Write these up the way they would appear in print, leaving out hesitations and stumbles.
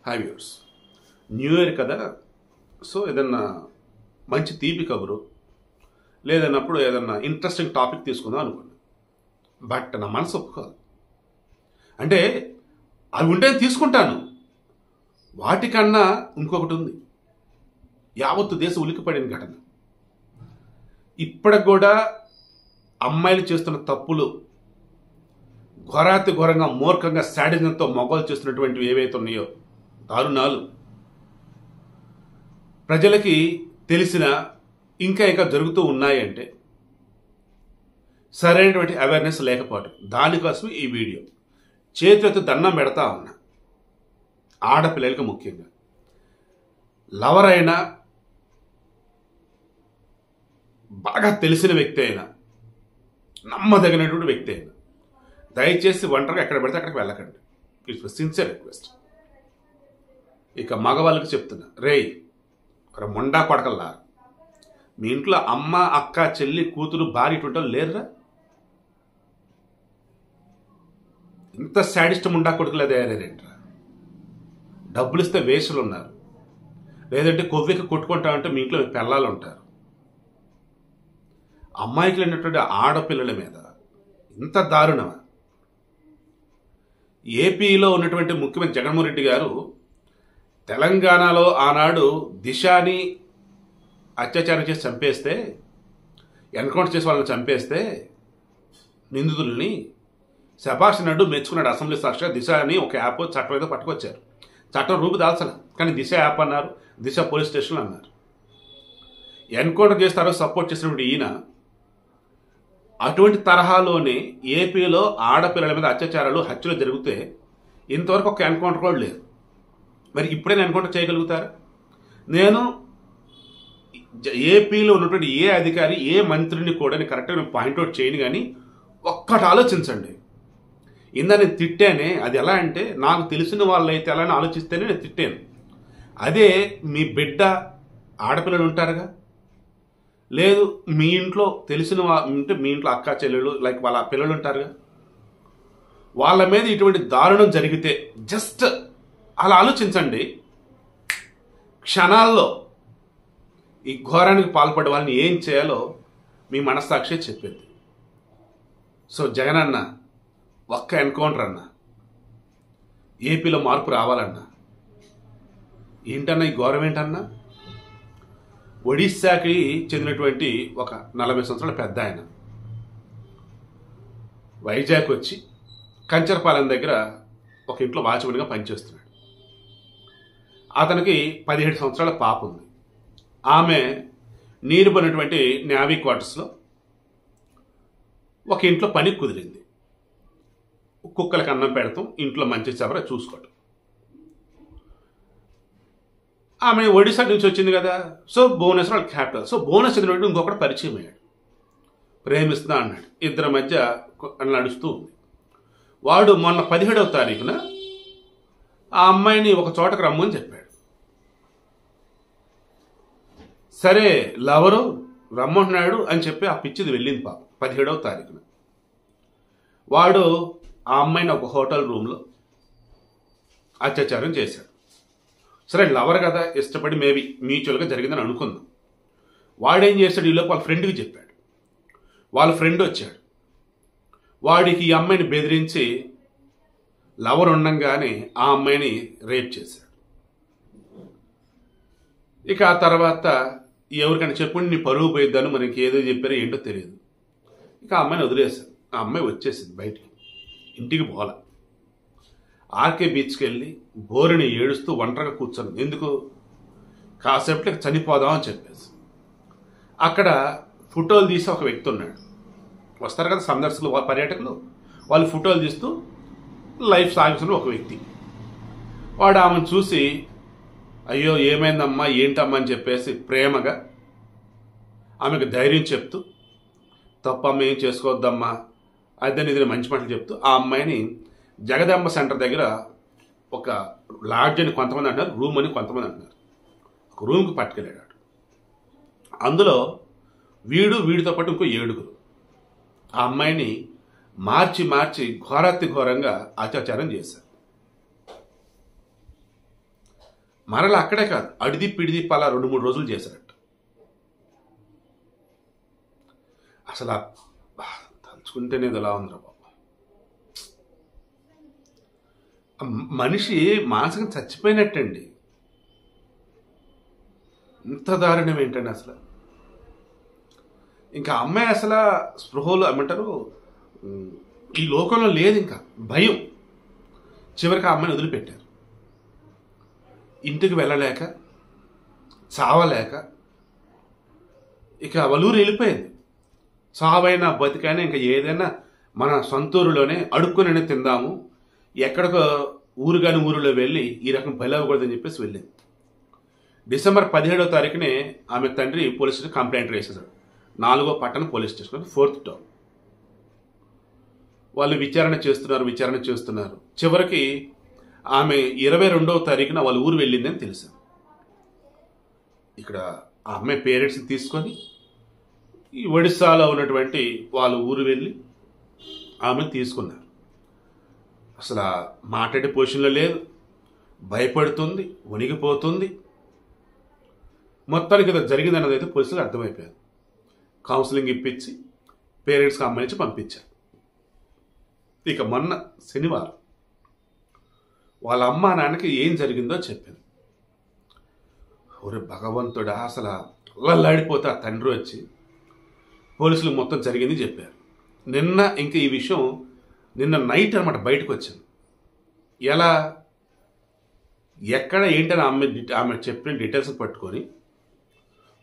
Hi viewers, new year కదా. So ఏదన్నా మంచి తీపి కబురు లేదన్నప్పుడు ఏదన్నా ఇంట్రెస్టింగ్ టాపిక్ తీసుకుందాం అనుకున్నాను. బట్ నా మనసు ఒప్పుకోదు. అంటే అవి ఉంటే తీసుకుంటాను, వాటికన్నా ఇంకొకటి ఉంది. యావత్తు దేశం ఉలిక్కిపడిన ఘటన. ఇప్పటికి కూడా అమ్మాయిలు చేస్తున్న తప్పులు, ఘోరాతి ఘోరంగా మూర్ఖంగా శాడిజంతో మగవాళ్ళు చేస్తున్నటువంటివి ఏవైతే ఉన్నాయో దారుణాలు ప్రజలకి తెలిసిన ఇంకా జరుగుతూ ఉన్నాయంటే సరైనటువంటి అవేర్నెస్ లేకపోవడం. దానికోసం ఈ వీడియో. చేతులతో దండం పెడతా ఉన్నా ఆడపిల్లలకి, ముఖ్యంగా లవర్ అయినా, బాగా తెలిసిన వ్యక్తి అయినా, నమ్మదగినటువంటి వ్యక్తి అయినా దయచేసి ఒంటరిగా ఎక్కడ పెడితే అక్కడికి వెళ్ళకండి. It's sincere request. ఇక మగవాళ్ళకి చెప్తున్నా, రేయ్ ఒక మొండా కొడకల్లారు, మీ ఇంట్లో అమ్మ, అక్క, చెల్లి, కూతురు, భార్య ఇటువంటి లేరురా? ఇంత శాడిస్ట్ ముండా కొడుకులే తయారేంట్రా? డబ్బులు ఇస్తే వేసులు ఉన్నారు, లేదంటే కొవ్వికి కొట్టుకుంటామంటే మీ ఇంట్లో పిల్లలు ఉంటారు. అమ్మాయికి లేనటువంటి ఆడపిల్లల మీద ఇంత దారుణమా? ఏపీలో ఉన్నటువంటి ముఖ్యమంత్రి జగన్మోహన్ రెడ్డి గారు తెలంగాణలో ఆనాడు దిశాని అత్యాచారం చేసి చంపేస్తే, ఎన్కౌంటర్ చేసి వాళ్ళని చంపేస్తే నిందితుల్ని శభాష్ నడ్డు మెచ్చుకున్నాడు. అసెంబ్లీ సాక్షిగా దిశ అని ఒక యాప్ చట్టం ఏదో పట్టుకొచ్చారు. చట్టం రూపు దాల్చల, కానీ దిశ యాప్ అన్నారు, దిశ పోలీస్ స్టేషన్ అన్నారు. ఎన్కౌంటర్ చేస్తారో సపోర్ట్ చేసినప్పుడు ఈయన అటువంటి తరహాలోనే ఏపీలో ఆడపిల్లల మీద అత్యాచారాలు, హత్యలు జరిగితే ఇంతవరకు ఒక ఎన్కౌంటర్ కూడా లేదు. మరి ఇప్పుడైనా ఎన్కౌంటర్ చేయగలుగుతారు? నేను ఏపీలో ఉన్నటువంటి ఏ అధికారి, ఏ మంత్రిని కూడా కరెక్ట్గా పాయింట్అవుట్ చేయను, కానీ ఒక్కటి ఆలోచించండి. ఇందా నేను తిట్టానే, అది ఎలా అంటే నాకు తెలిసిన వాళ్ళైతే ఎలా అని ఆలోచిస్తేనే నేను తిట్టాను. అదే మీ బిడ్డ ఆడపిల్లలు ఉంటారుగా, లేదు మీ ఇంట్లో తెలిసిన ఉంటే మీ ఇంట్లో అక్క, చెల్లెలు, లైక్ వాళ్ళ పిల్లలు ఉంటారుగా, వాళ్ళ మీద ఇటువంటి దారుణం జరిగితే జస్ట్ అలా ఆలోచించండి. క్షణాల్లో ఈ ఘోరానికి పాల్పడే వాళ్ళని ఏం చేయాలో మీ మనస్సాక్షి చెప్పింది. సో జగన్ అన్న, ఒక్క ఎన్కౌంటర్ అన్న, ఏపీలో మార్పు రావాలన్నా. ఏంటన్నా ఈ ఘోరం ఏంటన్నా? ఒడిశాకి చెందినటువంటి ఒక 40 సంవత్సరాల పెద్ద ఆయన వైజాగ్ వచ్చి కంచరపాలెం దగ్గర ఒక ఇంట్లో వాచ్మెన్గా పనిచేస్తున్నాడు. అతనికి 17 సంవత్సరాల పాప ఉంది. ఆమె నీరుబడినటువంటి నేవీ క్వార్టర్స్లో ఒక ఇంట్లో పని కుదిరింది. కుక్కలకి అన్నం పెడతాం, ఇంట్లో మంచి చెవర చూసుకోవటం. ఆమె ఒడిశా నుంచి వచ్చింది కదా, so Bhubaneswar capital. So Bhubaneswar నుండి ఇంకొకటి పరిచయం అయ్యాడు, ప్రేమిస్తున్నా అన్నాడు. ఇద్దరి మధ్య నడుస్తూ ఉంది. వాడు మొన్న 17వ తారీఖున ఆ అమ్మాయిని ఒక చోటకు రమ్మని చెప్పాడు. సరే లవరు రమ్మంటున్నాడు అని చెప్పి ఆ పిచ్చిది వెళ్ళింది పాపం 17వ తారీఖున. వాడు ఆ అమ్మాయిని ఒక హోటల్ రూమ్లో అత్యాచారం చేశాడు. సరే లవర్ కదా, ఇష్టపడి మేబీ మ్యూచువల్గా జరిగిందని అనుకుందాం. వాడేం చేశాడు, ఈలోపు వాళ్ళ ఫ్రెండ్కి చెప్పాడు. వాళ్ళ ఫ్రెండ్ వచ్చాడు. వాడికి ఈ అమ్మాయిని బెదిరించి లవర్ ఉండంగానే ఆ అమ్మాయిని రేప్ చేశాడు. ఇక ఆ తర్వాత ఎవరికైనా చెప్పండి నీ పరువు పోయిద్దాను, మనకి ఏదో చెప్పారో ఏంటో తెలియదు. ఇక ఆ అమ్మాయిని వదిలేశారు. ఆ అమ్మాయి వచ్చేసింది బయటికి, ఇంటికి పోలా. ఆర్కే బీచ్కి వెళ్ళి బోరుని ఏడుస్తూ ఒంటరిగా కూర్చొని, ఎందుకు కాసేపటికి చనిపోదాం అని చెప్పేసి. అక్కడ ఫోటోలు తీసి ఒక వ్యక్తి ఉన్నాడు. వస్తారు కదా సందర్శకులు, పర్యాటకులు, వాళ్ళు ఫోటోలు తీస్తూ లైఫ్ సాగిస్తున్న ఒక వ్యక్తి. వాడు ఆమెను చూసి అయ్యో ఏమైందమ్మా, ఏంటమ్మా అని చెప్పేసి ప్రేమగా ఆమెకు ధైర్యం చెప్తూ, తప్పమ్మ ఏం చేసుకోవద్దమ్మా, అదే ఇది మంచి మాటలు చెప్తూ ఆ అమ్మాయిని జగదాంబ సెంటర్ దగ్గర ఒక లాడ్జ్ అని కొంతమంది అంటున్నారు, రూమ్ అని కొంతమంది అంటున్నారు, ఒక రూమ్కి పట్టుకెళ్ళాడు. అందులో వీడితో పాటు ఇంకో 7గురు ఆ అమ్మాయిని మార్చి ఘోరాతి ఘోరంగా అత్యాచారం చేశారు. మరలా అక్కడే కాదు, అడిదిప్పిడిదిప్పి అలా 2-3 రోజులు చేశారట. అసలు తలుచుకుంటేనే ఎలా ఉందిరా బాబు. మనిషి మానసికంగా చచ్చిపోయినట్టండి. ఇంత దారుణం ఏంటండి అసలు. ఇంకా అమ్మాయి అసలు స్పృహలో ఏమంటారు, ఈ లోకంలో లేదు, ఇంకా భయం. చివరికి ఆ అమ్మాయిని వదిలిపెట్టారు. ఇంటికి వెళ్ళలేక, చావలేక ఇక వలూరు వెళ్ళిపోయింది. చావైనా బతికైనా ఇంకా ఏదైనా మన సొంతూరులోనే అడుక్కునే తిందాము, ఎక్కడికో ఊరు కాని ఊరిలో వెళ్ళి ఈ రకం బలి అవ్వకూడదని చెప్పేసి వెళ్ళింది. డిసెంబర్ 17వ తారీఖునే ఆమె తండ్రి పోలీస్ స్టేషన్ కంప్లైంట్ వేసేసాడు. 4వ పట్టణ పోలీస్ స్టేషన్, 4th టౌన్. వాళ్ళు విచారణ చేస్తున్నారు. చివరికి ఆమె 22వ తారీఖున వాళ్ళ ఊరు వెళ్ళిందని తెలిసారు. ఇక్కడ ఆ అమ్మాయి పేరెంట్స్ని తీసుకొని ఈ ఒడిస్సాలో ఉన్నటువంటి వాళ్ళ ఊరు వెళ్ళి ఆమెను తీసుకున్నారు. అసలు మాట్లాడే పొజిషన్లో లేదు, భయపడుతుంది, వణిగిపోతుంది. మొత్తానికి ఏదో జరిగిందన్నది అయితే పోలీసులకు అర్థమైపోయారు. కౌన్సిలింగ్ ఇప్పించి పేరెంట్స్కి అమ్మాయిని పంపించారు. ఇక మొన్న శనివారం వాళ్ళ అమ్మ నాన్నకి ఏం జరిగిందో చెప్పాను. ఒరే భగవంతుడా, అసలు అల్లల్లాడిపోతే ఆ తండ్రి వచ్చి పోలీసులు మొత్తం జరిగింది చెప్పారు. ఇంక ఈ విషయం నిన్న నైట్ అనమాట బయటకు వచ్చింది. ఎలా, ఎక్కడ ఏంటని ఆమె చెప్పిన డీటెయిల్స్ పట్టుకొని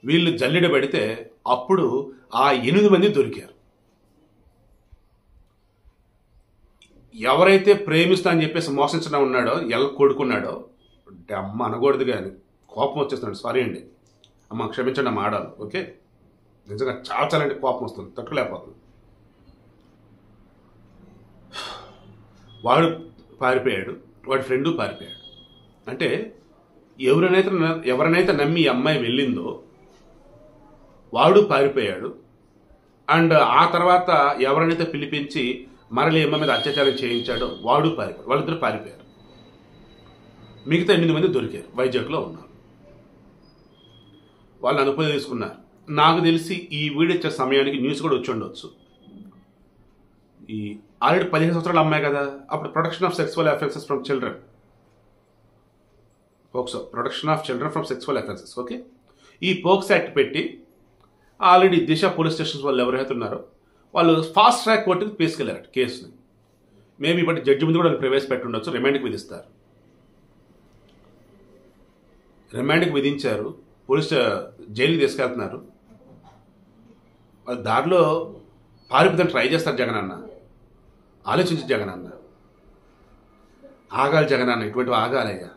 వీళ్ళు జల్లెడ పెడితే అప్పుడు ఆ 8 మంది దొరికారు. ఎవరైతే ప్రేమిస్తా అని చెప్పేసి మోసించడం ఉన్నాడో, కొడుకున్నాడో, అమ్మ అనకూడదు కానీ కోపం వచ్చేస్తున్నాడు. సారీ అండి అమ్మ, క్షమించండి అమ్మ, ఆడాలి. ఓకే, నిజంగా చాలా కోపం వస్తుంది, తట్టుకోలేకపోతుంది. వాడు పారిపోయాడు, వాడి ఫ్రెండు పారిపోయాడు. అంటే ఎవరినైతే నమ్మి ఈ అమ్మాయి వెళ్ళిందో వాడు పారిపోయాడు. అండ్ ఆ తర్వాత ఎవరినైతే పిలిపించి మరలి అమ్మ మీద అత్యాచారం చేయించాడో వాడు పారిపోయాడు. వాళ్ళిద్దరు పారిపోయారు. మిగతా 8 మంది దొరికారు, వైజాగ్లో ఉన్నారు. వాళ్ళు అనుమతి తీసుకున్నారు. నాకు తెలిసి ఈ వీడియో వచ్చే సమయానికి న్యూస్ కూడా వచ్చి ఉండొచ్చు. ఈ ఆల్రెడీ 15 సంవత్సరాల అమ్మాయి కదా, అప్పుడు protection of sexual offences from children, POCSO, protection of children from sexual offences. Okay, ఈ పోక్స్ యాక్ట్ పెట్టి ఆల్రెడీ దిశ పోలీస్ స్టేషన్స్ వాళ్ళు ఎవరైతే ఉన్నారో వాళ్ళు ఫాస్ట్ ట్రాక్ కోర్టుకి తీసుకెళ్లారట కేసుని. మేబీ ఇప్పటి జడ్జి ముందు కూడా ప్రవేశపెట్టి ఉండొచ్చు. రిమాండ్కి విధిస్తారు. రిమాండ్కి విధించారు, పోలీస్ జైలుకి తీసుకెళ్తున్నారు. దారిలో పారిపోతాను ట్రై చేస్తారు జగనన్న. ఆలోచించి జగనన్న, ఆగాలి జగనన్న, ఇటువంటి ఆగాలయ్యా.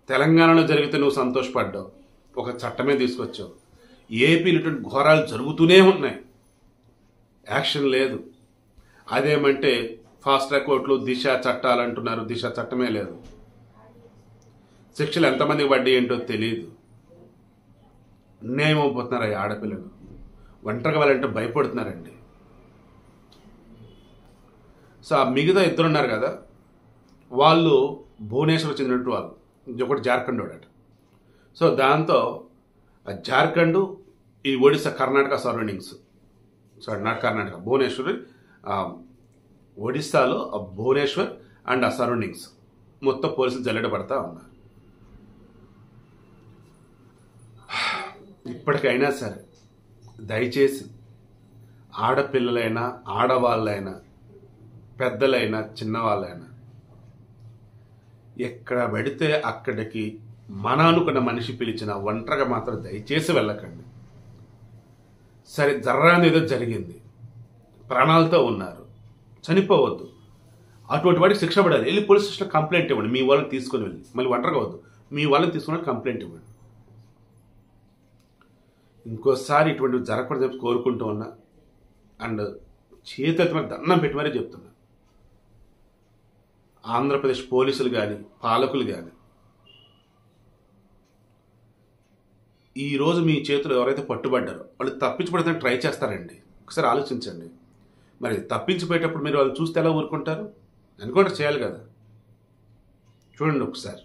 తెలంగాణలో జరిగితే నువ్వు సంతోషపడ్డావు, ఒక చట్టమే తీసుకొచ్చావు. ఏపీలో ఇటువంటి ఘోరాలు జరుగుతూనే ఉన్నాయి, యాక్షన్ లేదు. అదేమంటే ఫాస్ట్ ట్రాక్ కోర్టులు దిశ చట్టాలు అంటున్నారు, దిశ చట్టమే లేదు. శిక్షలు ఎంతమందికి పడ్డాయి ఏంటో తెలియదు. అన్యాయం అయిపోతున్నారు ఈ ఆడపిల్లలు. ఒంటరిగా వాళ్ళంటే భయపడుతున్నారండి. సో ఆ మిగతా 2 ఉన్నారు కదా, వాళ్ళు భువనేశ్వర్ చెందినట్టు వాళ్ళు, ఒకటి జార్ఖండ్ వాడట. సో దాంతో జార్ఖండ్, ఈ Odisha, Karnataka surroundings, sorry not Karnataka, Bhubaneswar, ఒడిశాలో భువనేశ్వర్ అండ్ ఆ సరౌండింగ్స్ మొత్తం పోలీసులు జల్లెడ పడతా ఉన్నారు. ఇప్పటికైనా సరే దయచేసి ఆడపిల్లలైనా, ఆడవాళ్ళైనా, పెద్దలైనా, చిన్నవాళ్ళైనా ఎక్కడ పెడితే అక్కడికి మన అనుకున్న మనిషి పిలిచిన ఒంటరిగా మాత్రం దయచేసి వెళ్ళకండి. సరే, జర్రాని ఏదో జరిగింది, ప్రాణాలతో ఉన్నారు, చనిపోవద్దు. అటువంటి వాడికి శిక్ష పడాలి. వెళ్ళి పోలీస్ స్టేషన్లో కంప్లైంట్ ఇవ్వండి. మీ వాళ్ళని తీసుకొని వెళ్ళి, మళ్ళీ ఒంటరిగా వద్దు, మీ వాళ్ళని తీసుకుని కంప్లైంట్ ఇవ్వండి. ఇంకోసారి ఇటువంటివి జరగకూడదని కోరుకుంటూ ఉన్నా. అండ్ చేతులెత్తి మరి దండం పెట్టి మరీ చెప్తున్నా, ఆంధ్రప్రదేశ్ పోలీసులు కానీ, పాలకులు కానీ, ఈరోజు మీ చేతులు ఎవరైతే పట్టుబడ్డారో వాళ్ళు తప్పించబడతానికి ట్రై చేస్తారండి. ఒకసారి ఆలోచించండి. మరి తప్పించిపోయేటప్పుడు మీరు వాళ్ళు చూస్తే ఎలా ఊరుకుంటారు? ఎన్కౌంటర్ చేయాలి కదా. చూడండి ఒకసారి.